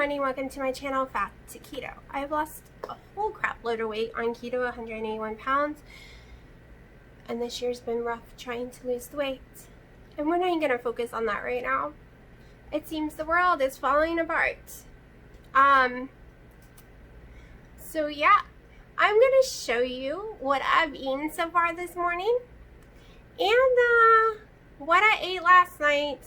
morning, welcome to my channel, Fat to Keto. I've lost a whole crap load of weight on keto, 181 pounds. And this year's been rough trying to lose the weight. And we're not even going to focus on that right now. It seems the world is falling apart. So yeah, I'm going to show you what I've eaten so far this morning. And what I ate last night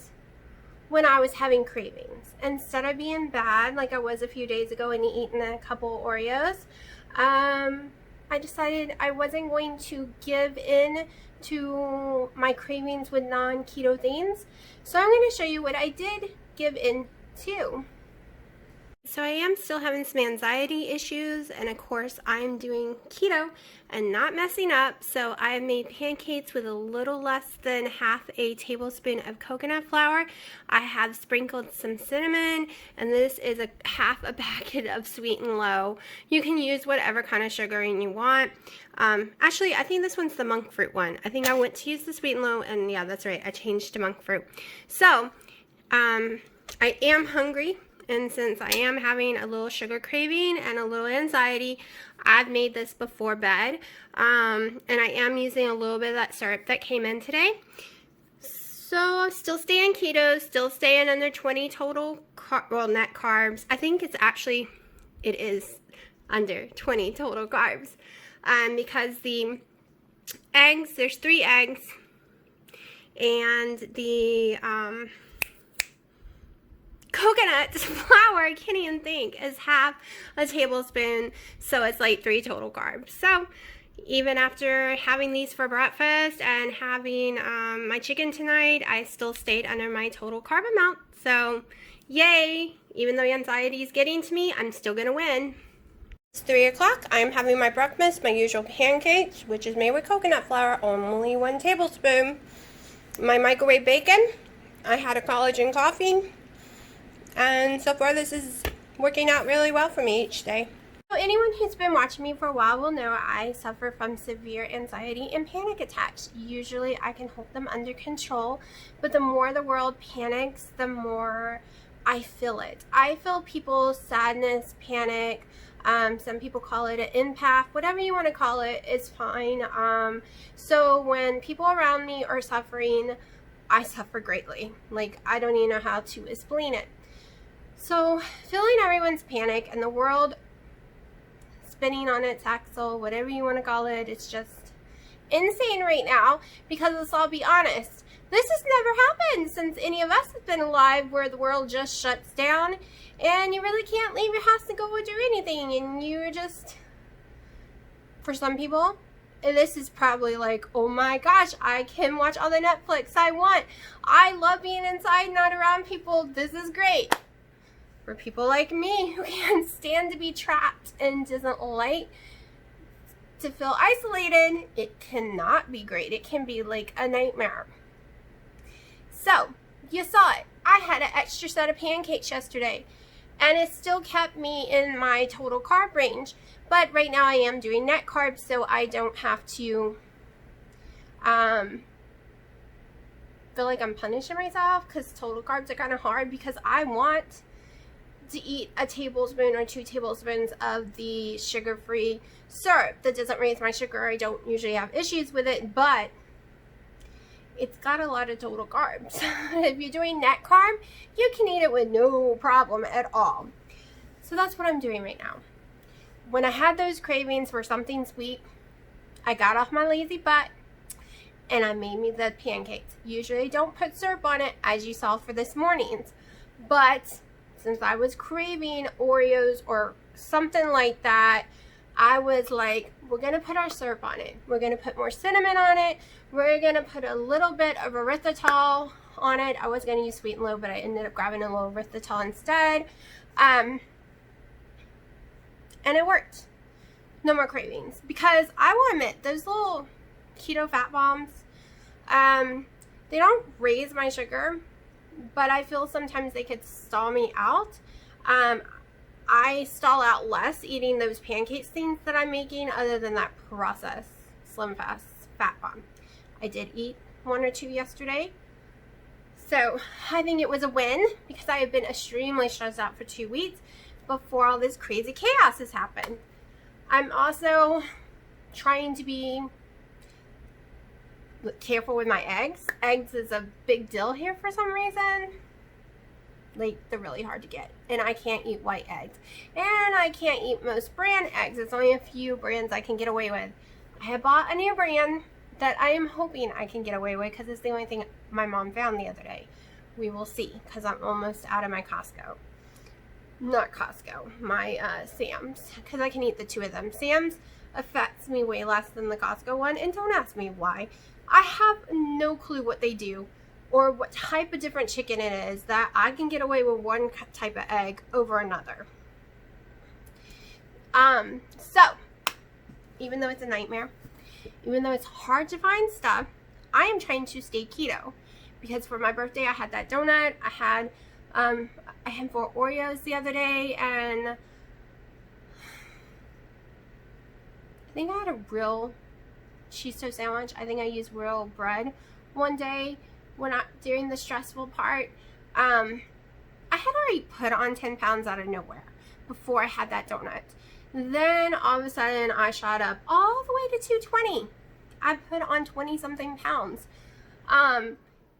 when I was having cravings. Instead of being bad like I was a few days ago and eating a couple Oreos, I decided I wasn't going to give in to my cravings with non-keto things. So I'm going to show you what I did give in to. So I am still having some anxiety issues, and of course I'm doing keto and not messing up, so I made pancakes with a little less than half a tablespoon of coconut flour. I have sprinkled some cinnamon, and this is half a packet of sweet and low. You can use whatever kind of sugar you want. Actually, I think this one's the monk fruit one. I think I went to use the sweet and low, and yeah, that's right, I changed to monk fruit. So I am hungry. And since I am having a little sugar craving and a little anxiety, I've made this before bed. And I am using a little bit of that syrup that came in today. So still staying keto, still staying under 20 total net carbs. I think it is under 20 total carbs. Because the eggs, there's 3 eggs. And the coconut flour, I can't even think, is half a tablespoon, so it's like 3 total carbs. So even after having these for breakfast and having my chicken tonight, I still stayed under my total carb amount. So yay, even though anxiety is getting to me, I'm still gonna win. It's 3 o'clock. I'm having my breakfast, my usual pancakes, which is made with coconut flour, only 1 tablespoon. My microwave bacon. I had a collagen coffee. And so far this is working out really well for me each day. So anyone who's been watching me for a while will know I suffer from severe anxiety and panic attacks. Usually I can hold them under control, but the more the world panics, the more I feel it. I feel people's sadness, panic. Some people call it an empath. Whatever you want to call it is fine. So when people around me are suffering, I suffer greatly. Like, I don't even know how to explain it. So feeling everyone's panic and the world spinning on its axle, whatever you want to call it, it's just insane right now, because let's all be honest, this has never happened since any of us have been alive, where the world just shuts down and you really can't leave your house to go do anything, and you're just, for some people, this is probably like, oh my gosh, I can watch all the Netflix I want. I love being inside, not around people. This is great. For people like me who can't stand to be trapped and doesn't like to feel isolated, it cannot be great. It can be like a nightmare. So, you saw it. I had an extra set of pancakes yesterday, and it still kept me in my total carb range. But right now I am doing net carbs, so I don't have to feel like I'm punishing myself, because total carbs are kind of hard, because I want to eat a tablespoon or 2 tablespoons of the sugar-free syrup. That doesn't raise my sugar. I don't usually have issues with it, but it's got a lot of total carbs. If you're doing net carb, you can eat it with no problem at all. So that's what I'm doing right now. When I had those cravings for something sweet, I got off my lazy butt and I made me the pancakes. Usually I don't put syrup on it, as you saw for this morning's, but since I was craving Oreos or something like that, I was like, we're going to put our syrup on it. We're going to put more cinnamon on it. We're going to put a little bit of erythritol on it. I was going to use sweet and low, but I ended up grabbing a little erythritol instead. And it worked. No more cravings. Because I will admit, those little keto fat bombs, they don't raise my sugar, but I feel sometimes they could stall me out. I stall out less eating those pancakes things that I'm making, other than that processed Slim Fast fat bomb. I did eat 1 or 2 yesterday. So I think it was a win because I have been extremely stressed out for 2 weeks before all this crazy chaos has happened. I'm also trying to be careful with my eggs. Eggs is a big deal here for some reason. Like, they're really hard to get. And I can't eat white eggs. And I can't eat most brand eggs. It's only a few brands I can get away with. I have bought a new brand that I am hoping I can get away with because it's the only thing my mom found the other day. We will see because I'm almost out of my Costco. Not Costco, my Sam's, because I can eat the 2 of them. Sam's affects me way less than the Costco one, and don't ask me why. I have no clue what they do or what type of different chicken it is that I can get away with one type of egg over another. So, even though it's a nightmare, even though it's hard to find stuff, I am trying to stay keto. Because for my birthday, I had that donut. I had 4 Oreos the other day, and I think I had a real cheese toast sandwich. I think I used real bread one day during the stressful part. I had already put on 10 pounds out of nowhere before I had that donut. Then all of a sudden I shot up all the way to 220. I put on 20 something pounds. And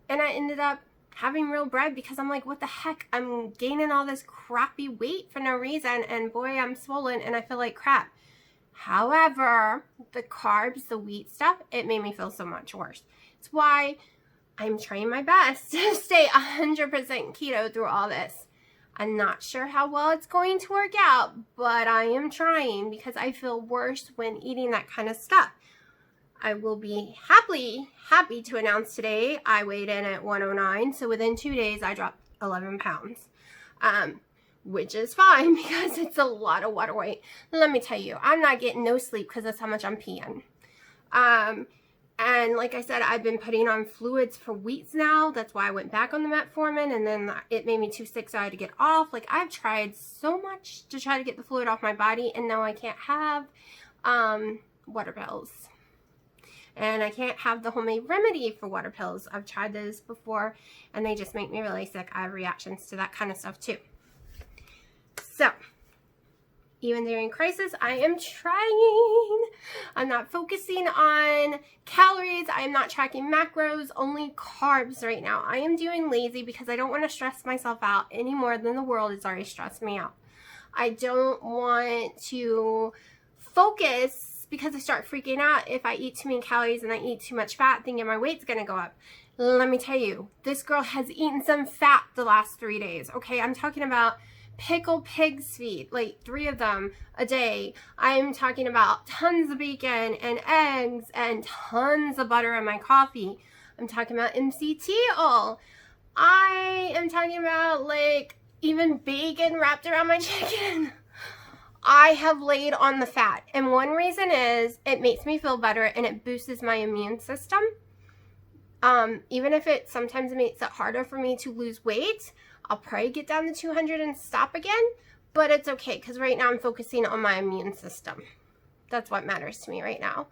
I ended up having real bread because I'm like, what the heck? I'm gaining all this crappy weight for no reason, and boy, I'm swollen and I feel like crap. However, the carbs, the wheat stuff, it made me feel so much worse. It's why I'm trying my best to stay 100% keto through all this. I'm not sure how well it's going to work out, but I am trying because I feel worse when eating that kind of stuff. I will be happy to announce today I weighed in at 109, so within 2 days I dropped 11 pounds, which is fine because it's a lot of water weight. Let me tell you, I'm not getting no sleep because that's how much I'm peeing. And like I said, I've been putting on fluids for weeks now. That's why I went back on the metformin, and then it made me too sick, so I had to get off. Like, I've tried so much to try to get the fluid off my body, and now I can't have water pills. And I can't have the homemade remedy for water pills. I've tried those before, and they just make me really sick. I have reactions to that kind of stuff too. So, even during crisis, I am trying. I'm not focusing on calories. I am not tracking macros, only carbs right now. I am doing lazy because I don't want to stress myself out any more than the world has already stressed me out. I don't want to focus because I start freaking out if I eat too many calories and I eat too much fat, thinking my weight's going to go up. Let me tell you, this girl has eaten some fat the last 3 days, okay? I'm talking about pickled pig's feet, like 3 of them a day. I'm talking about tons of bacon and eggs and tons of butter in my coffee. I'm talking about MCT oil. I am talking about, like, even bacon wrapped around my chicken. I have laid on the fat, and one reason is it makes me feel better and it boosts my immune system. Even if it sometimes makes it harder for me to lose weight, I'll probably get down to 200 and stop again, but it's okay because right now I'm focusing on my immune system. That's what matters to me right now.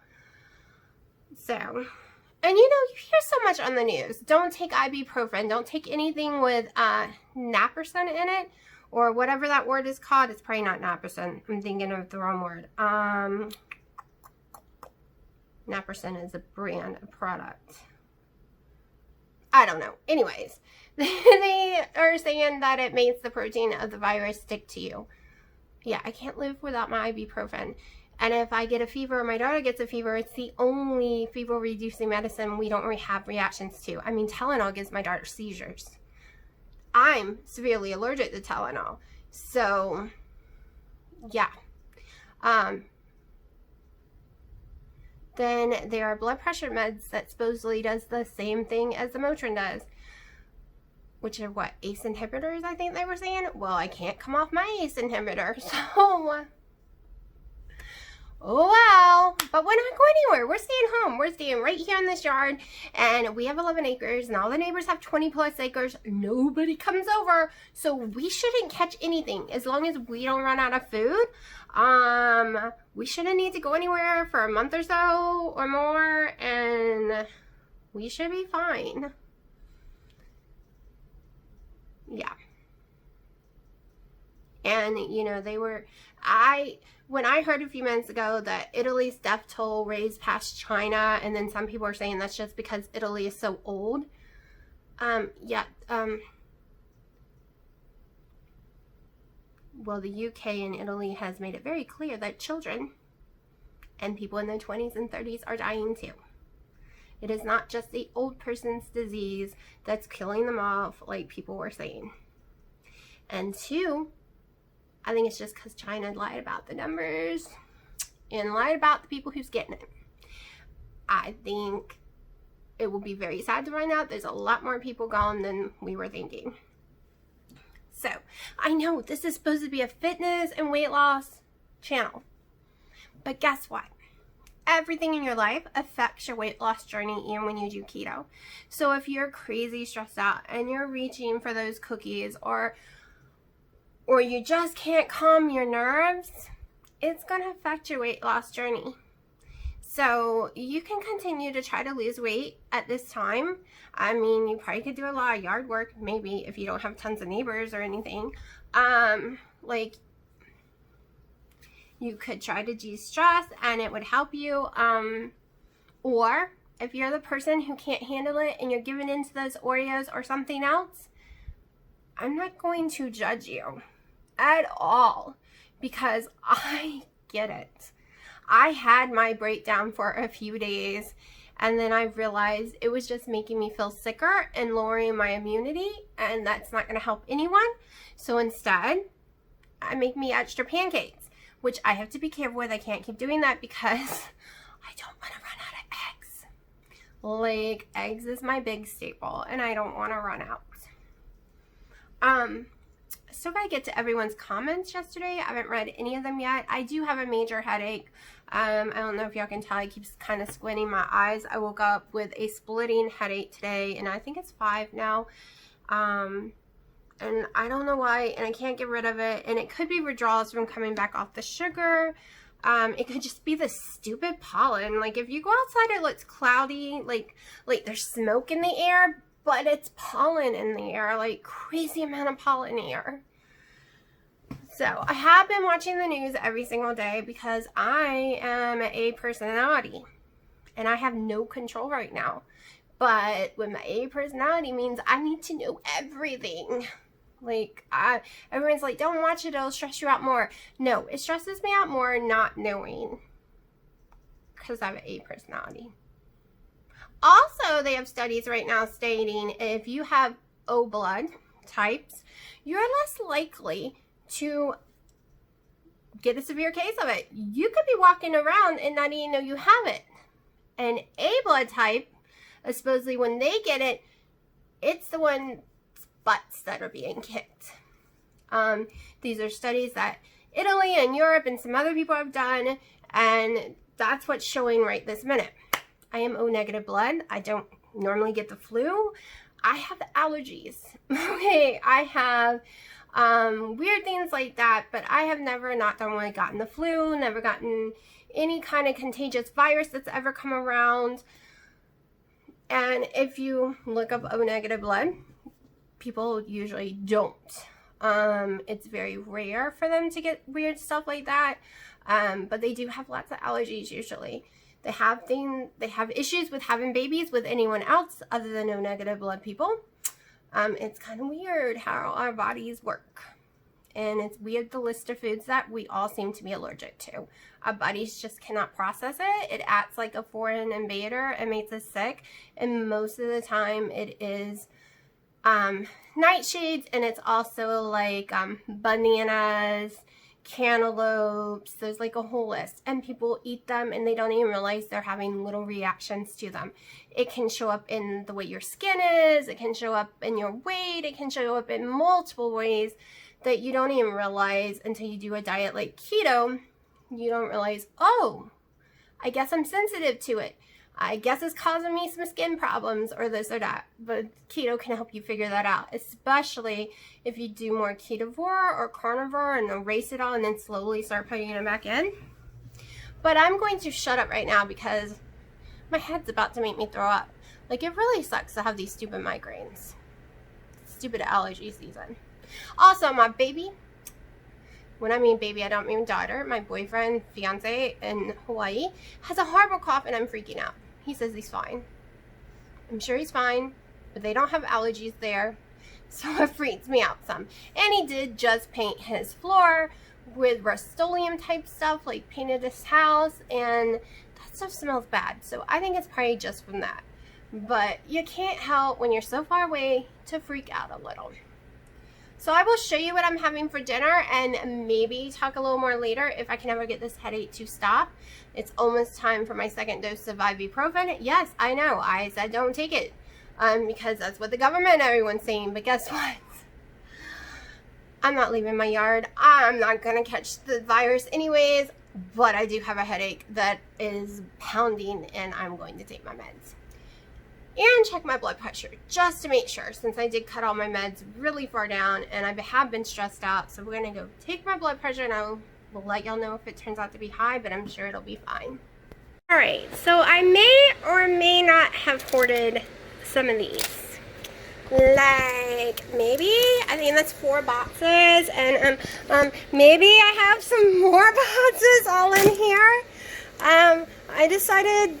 So, and you know, you hear so much on the news. Don't take ibuprofen. Don't take anything with naproxen in it. Or whatever that word is called. It's probably not naproxen. I'm thinking of the wrong word. Naproxen is a brand, a product. I don't know. Anyways, they are saying that it makes the protein of the virus stick to you. Yeah, I can't live without my ibuprofen. And if I get a fever or my daughter gets a fever, it's the only fever-reducing medicine we don't have reactions to. I mean, Tylenol gives my daughter seizures. I'm severely allergic to Tylenol. So, yeah. Then there are blood pressure meds that supposedly does the same thing as the Motrin does. Which are what? ACE inhibitors, I think they were saying? Well, I can't come off my ACE inhibitor, so... Oh well, but we're not going anywhere. We're staying home. We're staying right here in this yard, and we have 11 acres, and all the neighbors have 20 plus acres. Nobody comes over, so we shouldn't catch anything as long as we don't run out of food. We shouldn't need to go anywhere for a month or so or more, and we should be fine. Yeah. And, you know, when I heard a few minutes ago that Italy's death toll raised past China, and then some people are saying that's just because Italy is so old. Well, the UK and Italy has made it very clear that children and people in their 20s and 30s are dying too. It is not just the old person's disease that's killing them off like people were saying. And two, I think it's just because China lied about the numbers and lied about the people who's getting it. I think it will be very sad to find out there's a lot more people gone than we were thinking. So, I know this is supposed to be a fitness and weight loss channel, but guess what? Everything in your life affects your weight loss journey even when you do keto. So if you're crazy stressed out and you're reaching for those cookies, or you just can't calm your nerves, it's going to affect your weight loss journey. So you can continue to try to lose weight at this time. I mean, you probably could do a lot of yard work, maybe, if you don't have tons of neighbors or anything. Like, you could try to de-stress and it would help you. Or if you're the person who can't handle it and you're giving into those Oreos or something else, I'm not going to judge you at all, because I get it. I had my breakdown for a few days, and then I realized it was just making me feel sicker and lowering my immunity, and that's not going to help anyone. So instead, I make me extra pancakes, which I have to be careful with. I can't keep doing that because I don't want to run out of eggs. Like, eggs is my big staple, and I don't want to run out. So if I get to everyone's comments yesterday, I haven't read any of them yet. I do have a major headache. I don't know if y'all can tell, I keep kind of squinting my eyes. I woke up with a splitting headache today, and I think it's 5 now. And I don't know why, and I can't get rid of it. And it could be withdrawals from coming back off the sugar. It could just be the stupid pollen. Like, if you go outside, it looks cloudy, like there's smoke in the air, but it's pollen in the air, like crazy amount of pollen in the air. So I have been watching the news every single day because I am a personality and I have no control right now. But with my A personality means I need to know everything. Like, everyone's like, don't watch it, it'll stress you out more. No, it stresses me out more not knowing, because I have an A personality. Also, they have studies right now stating if you have O blood types, you're less likely to get a severe case of it. You could be walking around and not even know you have it. And A blood type, supposedly when they get it, it's the one's butts that are being kicked. These are studies that Italy and Europe and some other people have done, and that's what's showing right this minute. I am O negative blood. I don't normally get the flu. I have allergies. Okay, I have weird things like that, but I have never, knocked on wood, gotten the flu, never gotten any kind of contagious virus that's ever come around. And if you look up O negative blood, people usually don't. It's very rare for them to get weird stuff like that, but they do have lots of allergies usually. They have issues with having babies with anyone else other than O negative blood people. It's kind of weird how our bodies work. And it's weird, the list of foods that we all seem to be allergic to. Our bodies just cannot process it. It acts like a foreign invader and makes us sick. And most of the time it is nightshades, and it's also like bananas, cantaloupes. There's like a whole list, and people eat them and they don't even realize they're having little reactions to them. It can show up in the way your skin is, it can show up in your weight, it can show up in multiple ways that you don't even realize until you do a diet like keto. You don't realize, oh, I guess I'm sensitive to it. I guess it's causing me some skin problems or this or that. But keto can help you figure that out, especially if you do more ketovore or carnivore and erase it all and then slowly start putting it back in. But I'm going to shut up right now because my head's about to make me throw up. Like, it really sucks to have these stupid migraines. stupid allergy season. Also, my baby, when I mean baby, I don't mean daughter, my boyfriend, fiance in Hawaii, has a horrible cough and I'm freaking out. He says he's fine. I'm sure he's fine, but they don't have allergies there, so it freaks me out some. And he did just paint his floor with Rust-Oleum type stuff, like painted his house, and that stuff smells bad. So I think it's probably just from that. But you can't help when you're so far away to freak out a little. So I will show you what I'm having for dinner and maybe talk a little more later if I can ever get this headache to stop. It's almost time for my second dose of ibuprofen. Yes, I know, I said don't take it because that's what the government and everyone's saying, but guess what? I'm not leaving my yard. I'm not going to catch the virus anyways, but I do have a headache that is pounding and I'm going to take my meds. And check my blood pressure just to make sure, since I did cut all my meds really far down and I have been stressed out. So we're going to go take my blood pressure and I'll let y'all know if it turns out to be high, but I'm sure it'll be fine. Alright, so I may or may not have hoarded some of these. Like maybe, I think that's 4 boxes, and maybe I have some more boxes all in here. I decided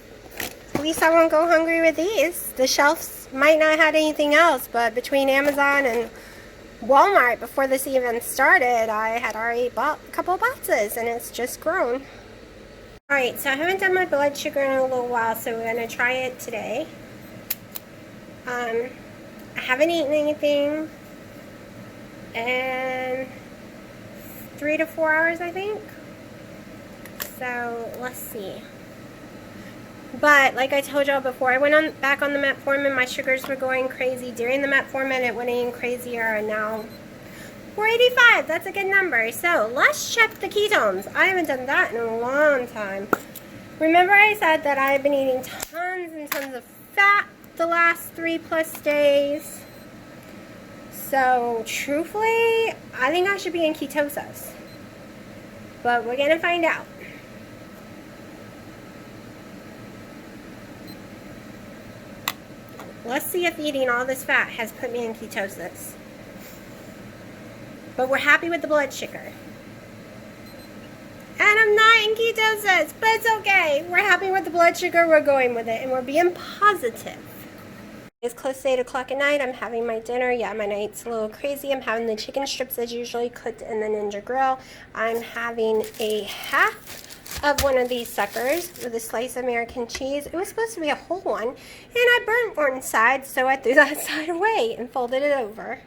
at least I won't go hungry with these. The shelves might not have anything else, but between Amazon and Walmart before this even started, I had already bought a couple of boxes and it's just grown. Alright, so I haven't done my blood sugar in a little while, so we're going to try it today. I haven't eaten anything in 3 to 4 hours, I think. So let's see. But like I told y'all before, I went back on the metformin. My sugars were going crazy during the metformin. It went even crazier, and now 485. That's a good number. So let's check the ketones. I haven't done that in a long time. Remember I said that I've been eating tons and tons of fat the last 3+ days. So truthfully, I think I should be in ketosis. But we're gonna find out. Let's see if eating all this fat has put me in ketosis. But we're happy with the blood sugar. And I'm not in ketosis, but it's okay. We're happy with the blood sugar, we're going with it, and we're being positive. It's close to 8 o'clock at night. I'm having my dinner. Yeah, my night's a little crazy. I'm having the chicken strips as usually cooked in the Ninja Grill. I'm having a half of one of these suckers with a slice of American cheese. It was supposed to be a whole one, and I burnt one side, so I threw that side away and folded it over.